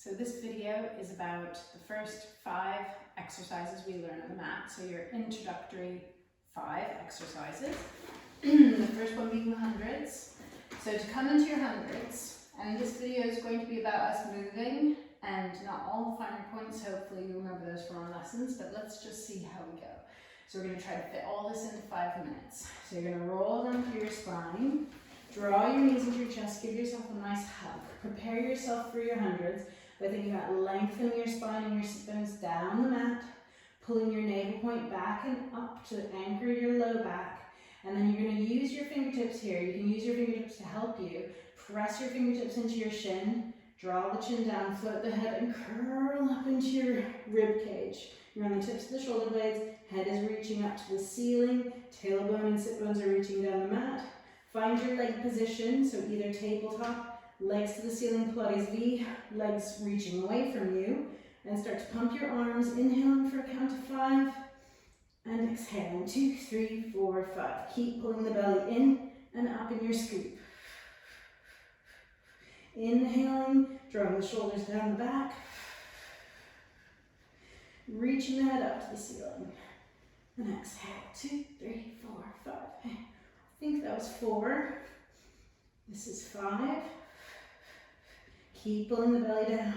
So this video is about the first 5 exercises we learn on the mat. So your introductory 5 exercises. The first one being the hundreds. So to come into your hundreds, and this video is going to be about us moving and not all the finer points. Hopefully you remember those from our lessons, but let's just see how we go. So we're going to try to fit all this into 5 minutes. So you're going to roll down through your spine, draw your knees into your chest, give yourself a nice hug. Prepare yourself for your hundreds by thinking about lengthening your spine and your sit bones down the mat, pulling your navel point back and up to anchor your low back, and then you're going to use your fingertips here. You can use your fingertips to help you. Press your fingertips into your shin, draw the chin down, float the head and curl up into your rib cage. You're on the tips of the shoulder blades, head is reaching up to the ceiling, tailbone and sit bones are reaching down the mat. Find your leg position, so either tabletop, legs to the ceiling, Pilates V, legs reaching away from you, and start to pump your arms, inhaling for a count of 5, and exhaling, 2, 3, 4, 5. Keep pulling the belly in and up in your scoop. Inhaling, drawing the shoulders down the back, reaching the head up to the ceiling, and exhale, 2, 3, 4, 5. I think that was 4. This is 5. Keep pulling the belly down.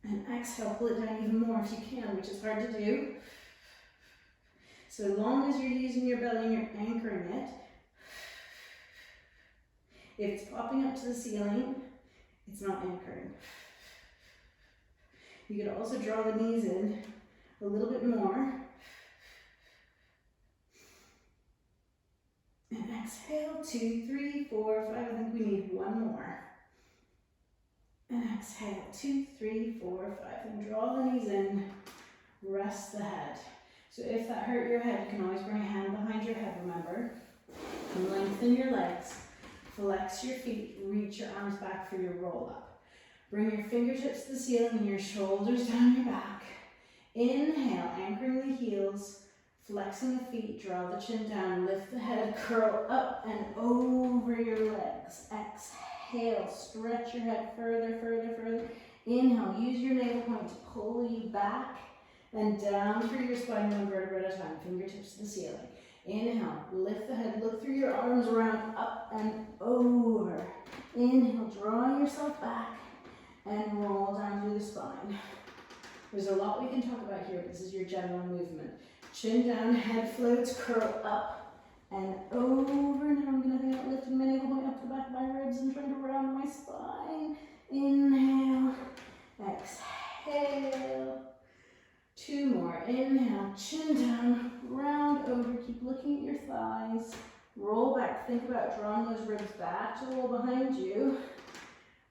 And exhale, pull it down even more if you can, which is hard to do. So long as you're using your belly and you're anchoring it, if it's popping up to the ceiling, it's not anchoring. You could also draw the knees in a little bit more. And exhale, 2, 3, 4, 5. I think we need 1 more. And exhale, 2, 3, 4, 5. And draw the knees in, rest the head. So if that hurt your head, you can always bring a hand behind your head, remember. And lengthen your legs, flex your feet, reach your arms back for your roll up. Bring your fingertips to the ceiling and your shoulders down your back. Inhale, anchoring the heels, flexing the feet, draw the chin down, lift the head, curl up and over your legs. Exhale, stretch your head further, further, further. Inhale, use your navel point to pull you back and down through your spine, 1 vertebra at a time, fingertips to the ceiling. Inhale, lift the head, look through your arms around, up and over. Inhale, draw yourself back and roll down through the spine. There's a lot we can talk about here, but this is your general movement. Chin down, head floats, curl up and over. Now I'm going to think about lifting my navel point up to the back of my ribs and trying to round my spine. Inhale, exhale. 2 more. Inhale, chin down, round over. Keep looking at your thighs. Roll back. Think about drawing those ribs back to the wall behind you.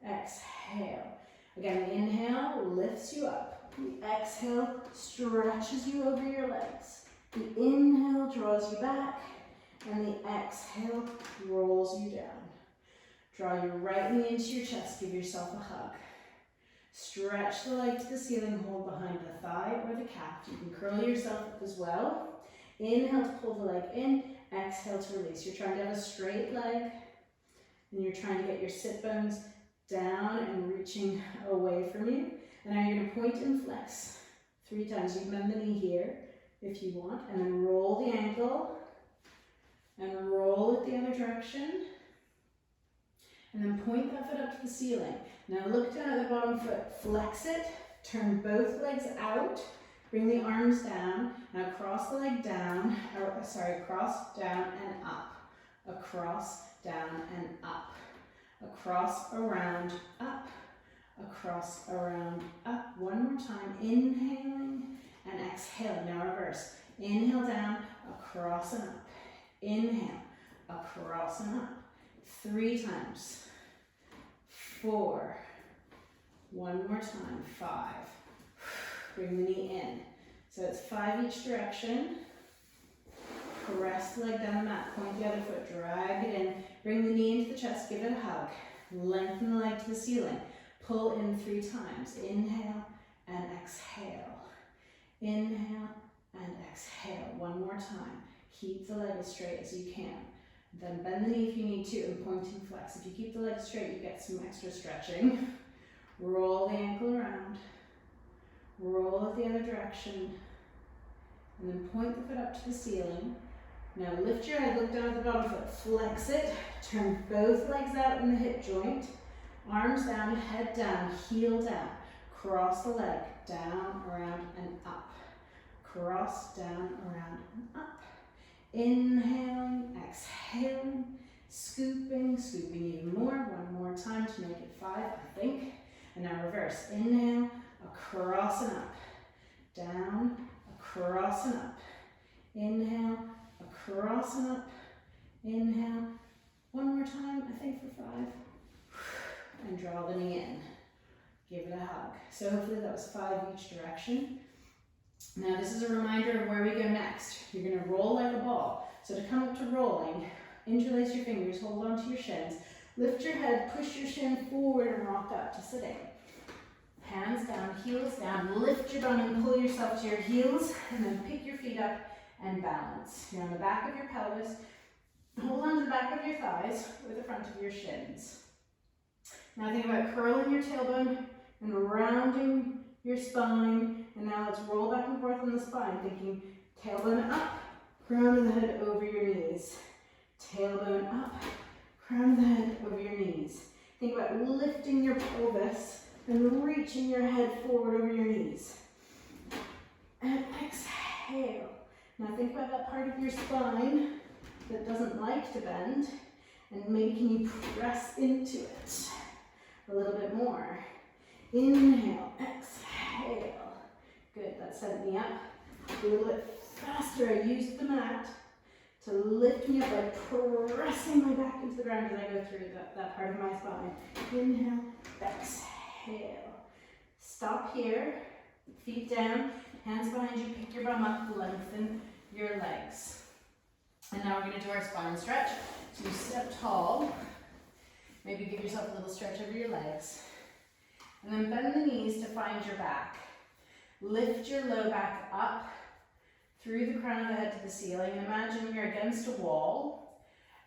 Exhale. Again, the inhale lifts you up. The exhale stretches you over your legs. The inhale draws you back, and the exhale rolls you down. Draw your right knee into your chest. Give yourself a hug. Stretch the leg to the ceiling, hold behind the thigh or the calf. You can curl yourself up as well. Inhale to pull the leg in, exhale to release. You're trying to have a straight leg, and you're trying to get your sit bones down and reaching away from you. And now you're going to point and flex 3 times. You can bend the knee here if you want, and then roll the ankle, and roll it the other direction. And then point that foot up to the ceiling. Now look down at the bottom foot, flex it, turn both legs out, bring the arms down. Now cross the leg down, cross, down and up. Across, down and up. Across, around, up. Across, around, up. 1 more time, inhaling and exhaling. Now reverse. Inhale down, across and up. Inhale, across and up. 3 times. 4. 1 more time. 5. Bring the knee in. So it's 5 each direction. Press the leg down the mat. Point the other foot. Drag it in. Bring the knee into the chest. Give it a hug. Lengthen the leg to the ceiling. Pull in 3 times. Inhale and exhale. Inhale and exhale. 1 more time. Keep the leg as straight as you can. Then bend the knee if you need to and point and flex. If you keep the leg straight, you get some extra stretching. Roll the ankle around. Roll it the other direction. And then point the foot up to the ceiling. Now lift your head, look down at the bottom foot, flex it, turn both legs out in the hip joint, arms down, head down, heel down, cross the leg, down, around, and up. Cross, down, around, and up. Inhaling, exhaling, scooping, scooping even more. One more time to make it 5, I think. And now reverse. Inhale, across and up. Down, across and up. Inhale, across and up. Inhale. One more time, I think, for 5. And draw the knee in. Give it a hug. So hopefully that was 5 each direction. Now this is a reminder of where we go next. You're going to roll like a ball. So to come up to rolling, interlace your fingers, hold on to your shins, lift your head, push your shin forward and rock up to sitting. Hands down, heels down, lift your bum and pull yourself to your heels, and then pick your feet up and balance. You're on the back of your pelvis. Hold on to the back of your thighs with the front of your shins. Now think about curling your tailbone and rounding your spine. And now let's roll back and forth on the spine, thinking tailbone up, crown of the head over your knees. Tailbone up, crown of the head over your knees. Think about lifting your pelvis and reaching your head forward over your knees. And exhale. Now think about that part of your spine that doesn't like to bend, and maybe can you press into it a little bit more. Inhale, exhale. Good, that sent me up a little bit faster. I used the mat to lift me up by pressing my back into the ground as I go through that part of my spine. Inhale, exhale. Stop here, feet down, hands behind you, pick your bum up, lengthen your legs. And now we're going to do our spine stretch. So you sit up tall, maybe give yourself a little stretch over your legs. And then bend the knees to find your back. Lift your low back up through the crown of the head to the ceiling, and imagine you're against a wall.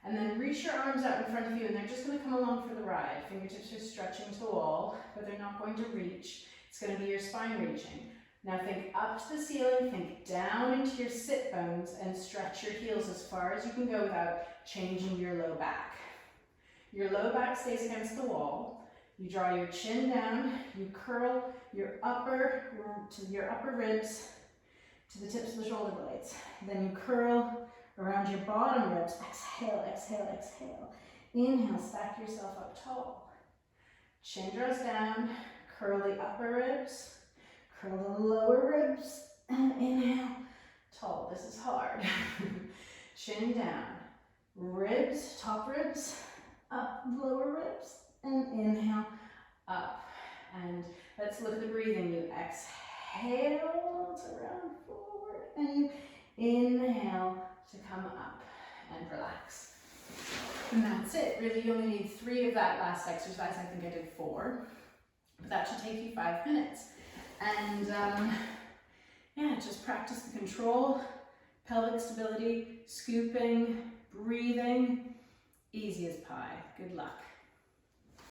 And then reach your arms out in front of you, and they're just going to come along for the ride. Fingertips are stretching to the wall, but they're not going to reach. It's going to be your spine reaching. Now think up to the ceiling, think down into your sit bones, and stretch your heels as far as you can go without changing your low back. Your low back stays against the wall. You draw your chin down, you curl your upper ribs to the tips of the shoulder blades. Then you curl around your bottom ribs. Exhale, exhale, exhale. Inhale, stack yourself up tall. Chin draws down, curl the upper ribs, curl the lower ribs, and inhale, tall. This is hard. Chin down, ribs, top ribs, up, lower ribs, and inhale, up. And let's look at the breathing. You exhale to round forward, and you inhale to come up and relax. And that's it. Really, you only need 3 of that last exercise. I think I did 4, but that should take you 5 minutes. And yeah, just practice the control, pelvic stability, scooping, breathing. Easy as pie. Good luck.